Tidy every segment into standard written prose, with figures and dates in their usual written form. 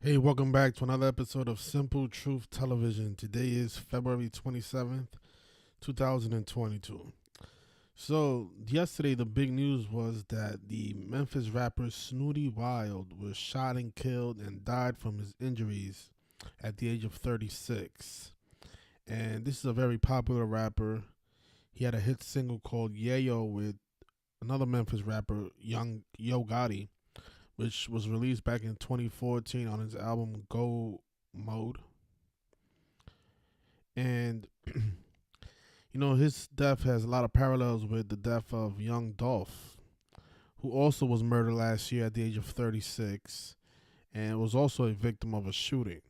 Hey, welcome back to another episode of Simple Truth Television. Today is February 27th, 2022. So, yesterday the big news was that the Memphis rapper Snootie Wild was shot and killed and died from his injuries at the age of 36. And this is a very popular rapper. He had a hit single called Yayo with another Memphis rapper, Young Yo Gotti, which was released back in 2014 on his album Go Mode. And his death has a lot of parallels with the death of young Dolph, who also was murdered last year at the age of 36 and was also a victim of a shooting.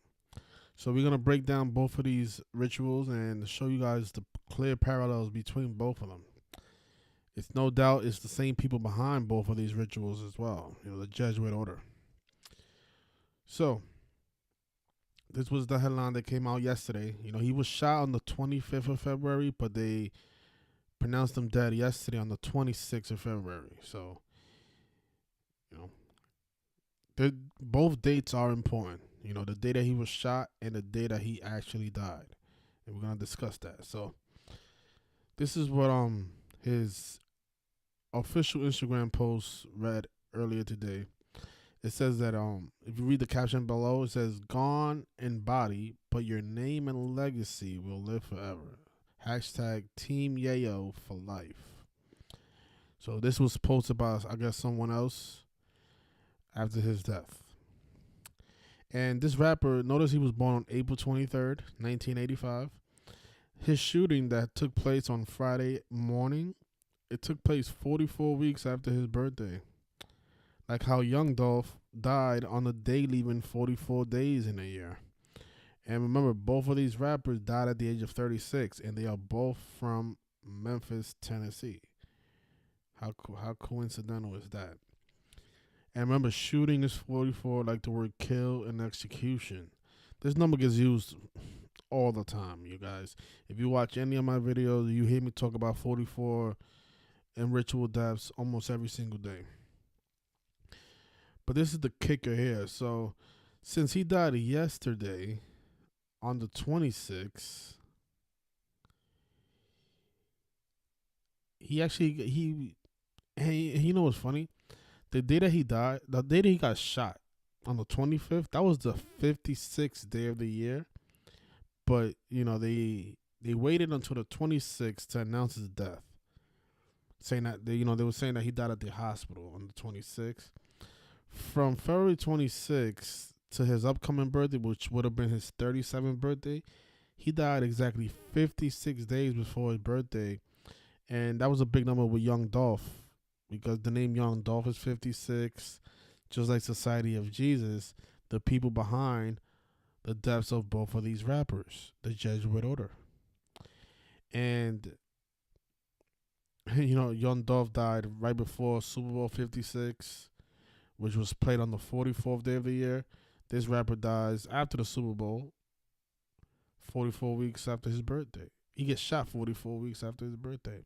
So we're going to break down both of these rituals and show you guys the clear parallels between both of them. It's no doubt it's the same people behind both of these rituals as well, the Jesuit order. So, this was the headline that came out yesterday. He was shot on the 25th of February, but they pronounced him dead yesterday on the 26th of February. So, you know, both dates are important. The day that he was shot and the day that he actually died. And we're going to discuss that. So, this is what his official Instagram post read earlier today. It says that if you read the caption below, it says "Gone in body, but your name and legacy will live forever." Hashtag Team Yayo for life. So this was posted by, I guess, someone else after his death. And this rapper, notice he was born on April 23rd, 1985. His shooting that took place on Friday morning, it took place 44 weeks after his birthday. Like how young Dolph died on the day leaving 44 days in a year. And remember, both of these rappers died at the age of 36, and they are both from Memphis, Tennessee. How coincidental is that? And remember, shooting is 44, like the word kill and execution. This number gets used all the time, you guys. If you watch any of my videos, you hear me talk about 44 and ritual deaths almost every single day. But this is the kicker here. So, since he died yesterday on the 26th, you know what's funny? The day that he died, the day that he got shot on the 25th, that was the 56th day of the year. But, they waited until the 26th to announce his death. Saying that, they were saying that he died at the hospital on the 26th. From February 26th to his upcoming birthday, which would have been his 37th birthday, he died exactly 56 days before his birthday. And that was a big number with Young Dolph, because the name Young Dolph is 56, just like Society of Jesus, the people behind the deaths of both of these rappers, the Jesuit order. And, Young Dolph died right before Super Bowl 56, which was played on the 44th day of the year. This rapper dies after the Super Bowl, 44 weeks after his birthday. He gets shot 44 weeks after his birthday.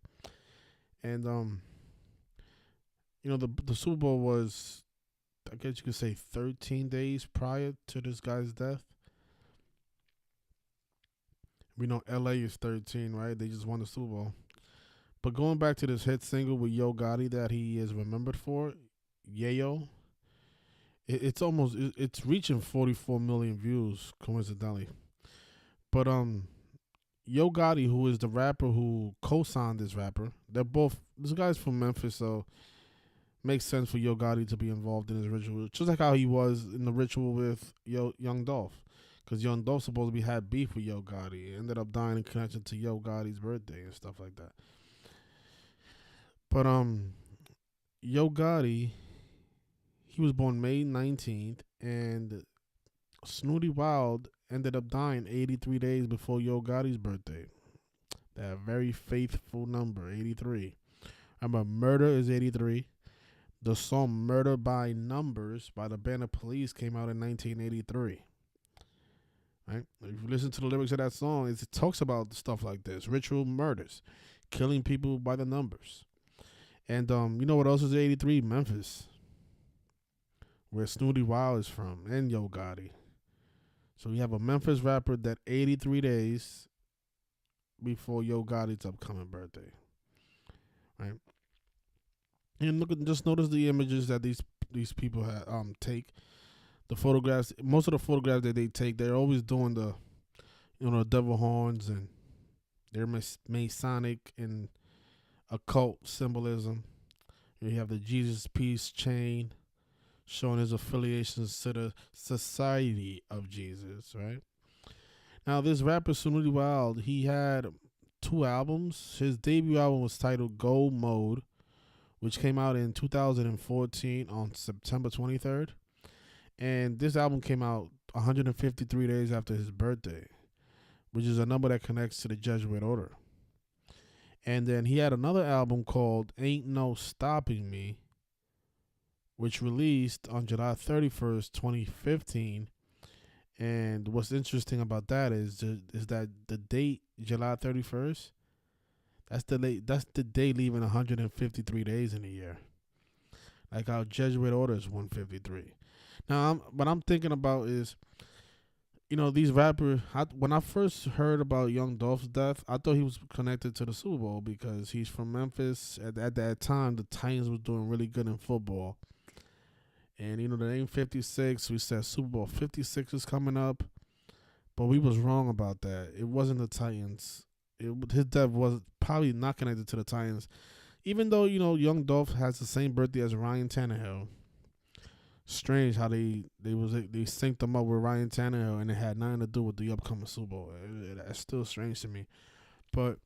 And, the Super Bowl was, I guess you could say, 13 days prior to this guy's death. We know LA is 13, right? They just won the Super Bowl. But going back to this hit single with Yo Gotti that he is remembered for, Yayo, it's reaching 44 million views, coincidentally. But Yo Gotti, who is the rapper who co-signed this rapper, this guy's from Memphis, so makes sense for Yo Gotti to be involved in his ritual, just like how he was in the ritual with Young Dolph, because Young Dolph supposedly had beef with Yo Gotti. He ended up dying in connection to Yo Gotti's birthday and stuff like that. But Yo Gotti, he was born May 19th, and Snootie Wild ended up dying 83 days before Yo Gotti's birthday. That very faithful number, 83. Remember, murder is 83. The song Murder by Numbers by the band of Police came out in 1983. Right? If you listen to the lyrics of that song, it talks about stuff like this: ritual murders, killing people by the numbers. And you know what else is 83? Memphis. where Snootie Wild is from, and Yo Gotti. So we have a Memphis rapper that 83 days before Yo Gotti's upcoming birthday, right? And look at just notice the images that these people take. The photographs, most of the photographs that they take, they're always doing the devil horns, and they're Masonic and occult symbolism. You have the Jesus Peace chain showing his affiliations to the Society of Jesus, right? Now, this rapper Snootie Wild, he had two albums. His debut album was titled Gold Mode, which came out in 2014 on September 23rd. And this album came out 153 days after his birthday, which is a number that connects to the Jesuit order. And then he had another album called Ain't No Stopping Me, which released on July 31st, 2015. And what's interesting about that is that the date, July 31st, that's the day leaving 153 days in a year. Like our Jesuit order is 153. Now, what I'm thinking about is, these rappers. When I first heard about Young Dolph's death, I thought he was connected to the Super Bowl because he's from Memphis. At that time, the Titans was doing really good in football. And, the name 56, we said Super Bowl 56 is coming up. But we was wrong about that. It wasn't the Titans. His death was probably not connected to the Titans. Even though, Young Dolph has the same birthday as Ryan Tannehill. Strange how they synced them up with Ryan Tannehill and it had nothing to do with the upcoming Super Bowl. That's still strange to me. But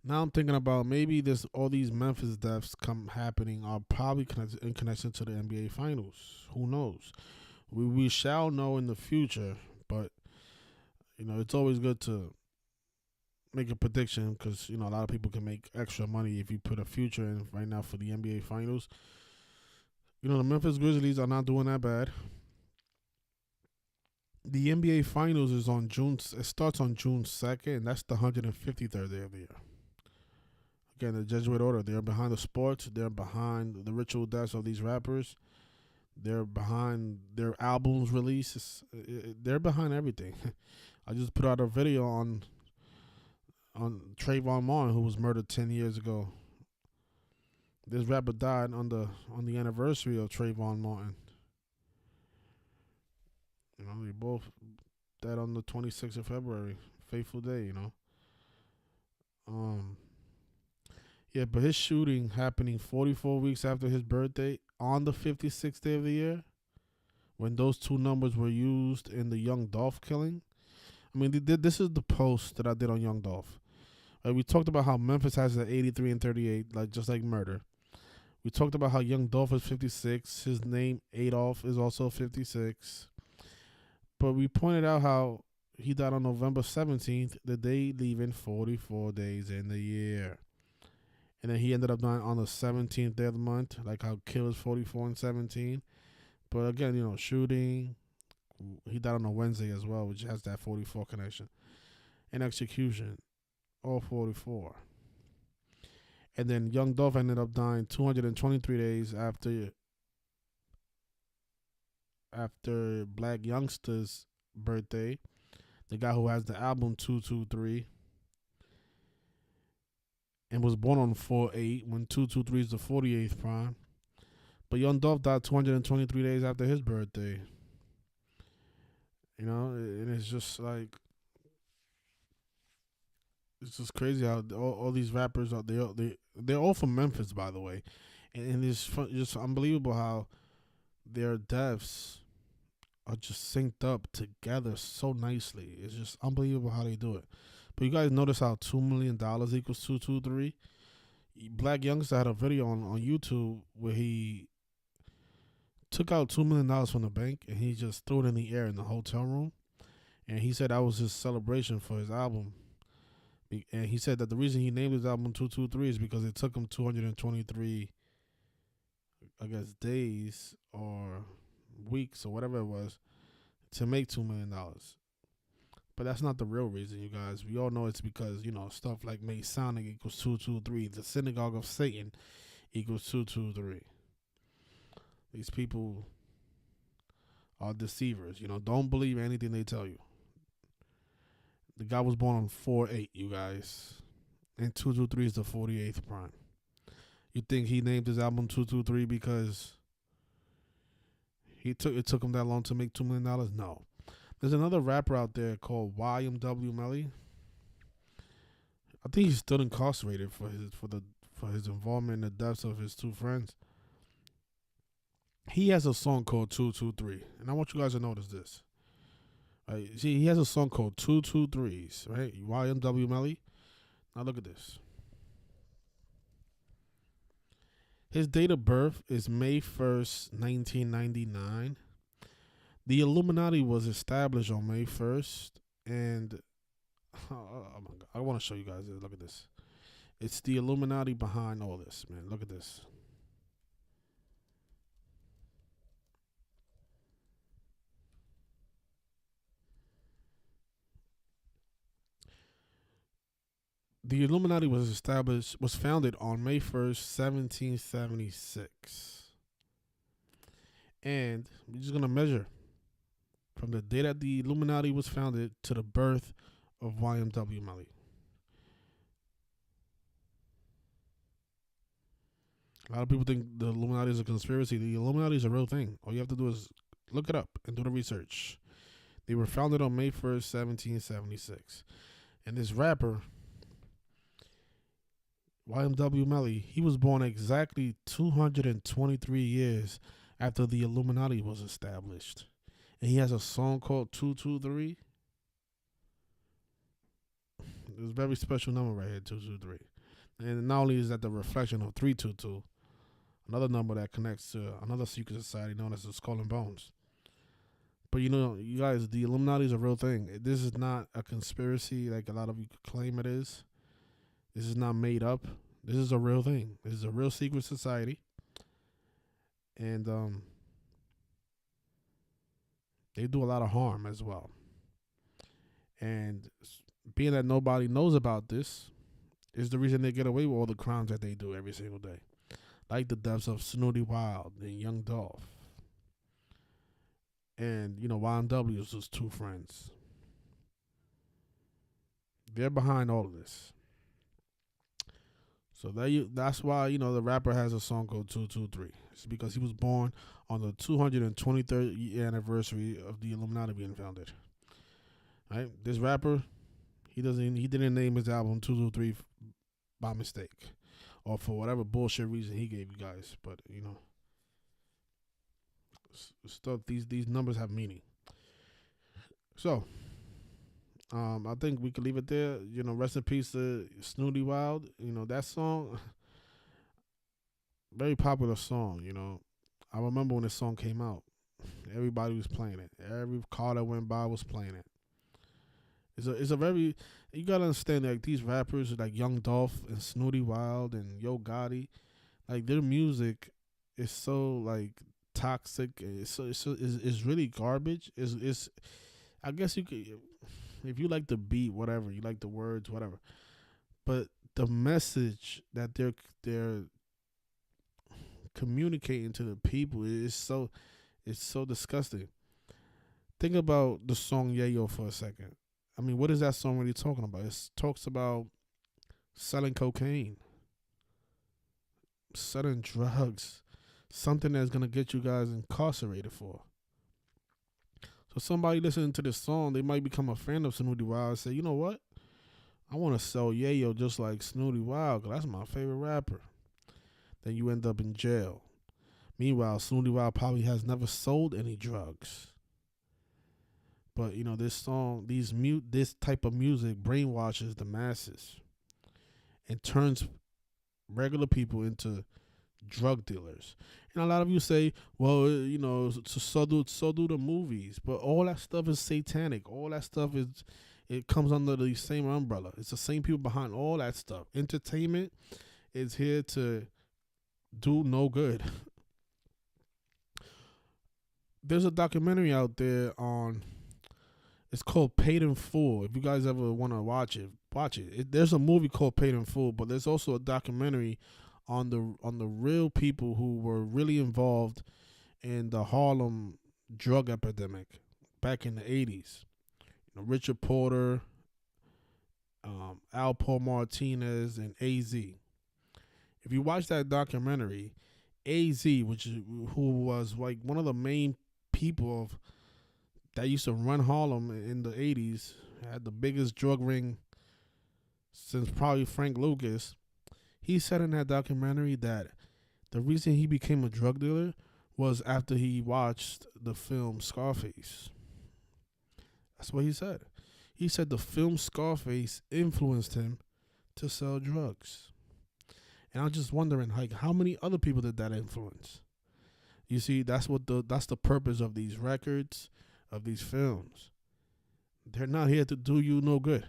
now I'm thinking about maybe all these Memphis deaths happening are probably connected in connection to the NBA Finals. Who knows? We shall know in the future, but it's always good to make a prediction because a lot of people can make extra money if you put a future in right now for the NBA Finals. The Memphis Grizzlies are not doing that bad. The NBA Finals is on June. It starts on June 2nd, and that's the 153rd day of the year. Again, the Jesuit order. They're behind the sports. They're behind the ritual deaths of these rappers. They're behind their albums releases. They're behind everything. I just put out a video on Trayvon Martin, who was murdered 10 years ago. This rapper died on the anniversary of Trayvon Martin. They both died on the 26th of February. Fateful day, Yeah, but his shooting happening 44 weeks after his birthday on the 56th day of the year, when those two numbers were used in the Young Dolph killing. I mean, this is the post that I did on Young Dolph. We talked about how Memphis has an 83 and 38, just like murder. We talked about how Young Dolph is 56. His name, Adolf, is also 56. But we pointed out how he died on November 17th, the day leaving 44 days in the year. And then he ended up dying on the 17th day of the month, like how Kill is 44 and 17. But again, shooting. He died on a Wednesday as well, which has that 44 connection. And execution, all 44. And then Young Dolph ended up dying 223 days after Blac Youngsta's birthday, the guy who has the album 223, and was born on 4/8 when 223 is the 48th prime. But Young Dolph died 223 days after his birthday. And it's just like, it's just crazy how all these rappers are they're all from Memphis, by the way, and it's just unbelievable how their deaths are just synced up together so nicely. It's just unbelievable how they do it. But you guys notice how $2 million equals 223? Blac Youngsta had a video on YouTube where he took out $2 million from the bank and he just threw it in the air in the hotel room, and he said that was his celebration for his album. And he said that the reason he named his album 223 is because it took him 223, I guess, days or weeks or whatever it was to make $2 million. But that's not the real reason, you guys. We all know it's because, stuff like Masonic equals 223. The synagogue of Satan equals 223. These people are deceivers. Don't believe anything they tell you. The guy was born on 4/8, you guys. And 223 is the 48th prime. You think he named his album 223 because it took him that long to make $2 million? No. There's another rapper out there called YMW Melly. I think he's still incarcerated for his involvement in the deaths of his two friends. He has a song called 223, and I want you guys to notice this. Right? See, he has a song called 223s, right? YMW Melly. Now look at this. His date of birth is May 1st, 1999. The Illuminati was established on May 1st, and oh my God, I want to show you guys this. Look at this. It's the Illuminati behind all this, man. Look at this. The Illuminati was founded on May 1st, 1776. And we're just going to measure from the day that the Illuminati was founded to the birth of YMW Melly. A lot of people think the Illuminati is a conspiracy. The Illuminati is a real thing. All you have to do is look it up and do the research. They were founded on May 1st, 1776. And this rapper, YMW Melly, he was born exactly 223 years after the Illuminati was established. And he has a song called 223. It's a very special number right here, 223. And not only is that the reflection of 322, another number that connects to another secret society known as the Skull and Bones. But you guys, the Illuminati is a real thing. This is not a conspiracy like a lot of you claim it is. This is not made up. This is a real thing. This is a real secret society. And they do a lot of harm as well. And being that nobody knows about this is the reason they get away with all the crimes that they do every single day. Like the deaths of Snootie Wild and Young Dolph. And, YMW is his two friends. They're behind all of this. So that's why, the rapper has a song called 223. It's because he was born on the 223rd anniversary of the Illuminati being founded. Right? This rapper, he didn't name his album 223 by mistake. Or for whatever bullshit reason he gave you guys. But, stuff, these numbers have meaning. So, I think we could leave it there. Rest in peace to Snootie Wild. That song, very popular song. I remember when this song came out. Everybody was playing it. Every car that went by was playing it. It's a very, you gotta understand, like, these rappers like Young Dolph and Snootie Wild and Yo Gotti, like, their music is so like toxic. It's really garbage. It's I guess you could, if you like the beat, whatever, you like the words, whatever. But the message that they're communicating to the people is so disgusting. Think about the song Yayo for a second. I mean, what is that song really talking about? It talks about selling cocaine, selling drugs, something that's gonna get you guys incarcerated for. So somebody listening to this song, they might become a fan of Snootie Wild and say, you know what? I want to sell Yayo just like Snootie Wild because that's my favorite rapper. Then you end up in jail. Meanwhile, Snootie Wild probably has never sold any drugs. But, this song, this type of music brainwashes the masses and turns regular people into drug dealers. And a lot of you say, well, so do the movies. But all that stuff is satanic. All that stuff it comes under the same umbrella. It's the same people behind all that stuff. Entertainment is here to do no good. There's a documentary out there it's called Paid in Full. If you guys ever want to watch it. There's a movie called Paid in Full, but there's also a documentary on the real people who were really involved in the Harlem drug epidemic back in the 80s. Richard Porter, Al Paul Martinez, and AZ. If you watch that documentary, AZ, who was like one of the main people that used to run Harlem in the 80s, had the biggest drug ring since probably Frank Lucas. He said in that documentary that the reason he became a drug dealer was after he watched the film Scarface. That's what he said. He said the film Scarface influenced him to sell drugs. And I'm just wondering, like, how many other people did that influence? You see, that's the purpose of these records, of these films. They're not here to do you no good.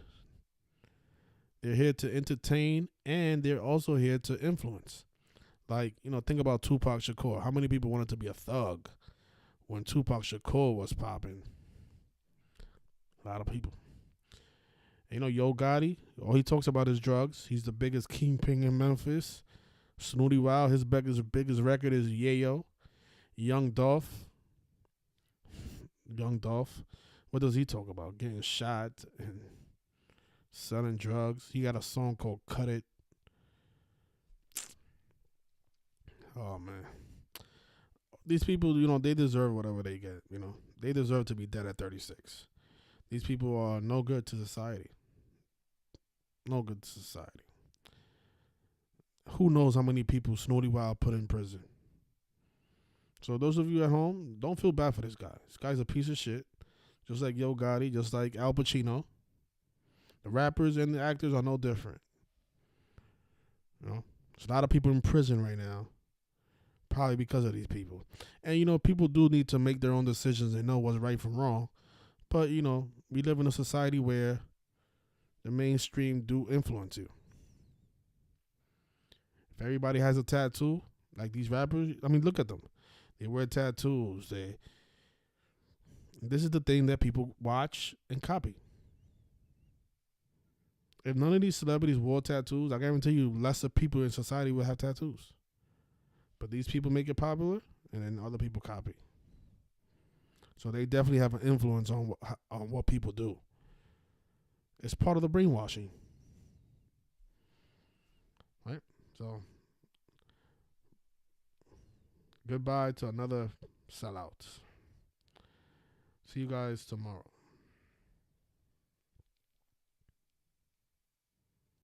They're here to entertain, and they're also here to influence. Like, think about Tupac Shakur. How many people wanted to be a thug when Tupac Shakur was popping? A lot of people. Yo Gotti, all he talks about is drugs. He's the biggest kingpin in Memphis. Snootie Wild, his biggest record is Yayo. Young Dolph. What does he talk about? Getting shot and selling drugs. He got a song called Cut It. Oh, man. These people, they deserve whatever they get, They deserve to be dead at 36. These people are no good to society. No good to society. Who knows how many people Snootie Wild put in prison. So those of you at home, don't feel bad for this guy. This guy's a piece of shit. Just like Yo Gotti, just like Al Pacino. The rappers and the actors are no different. There's a lot of people in prison right now. Probably because of these people. And, people do need to make their own decisions and know what's right from wrong. But, we live in a society where the mainstream do influence you. If everybody has a tattoo, like these rappers, look at them. They wear tattoos. This is the thing that people watch and copy. If none of these celebrities wore tattoos, I guarantee you lesser people in society would have tattoos. But these people make it popular, and then other people copy. So they definitely have an influence on what people do. It's part of the brainwashing. Right? So, goodbye to another sellout. See you guys tomorrow.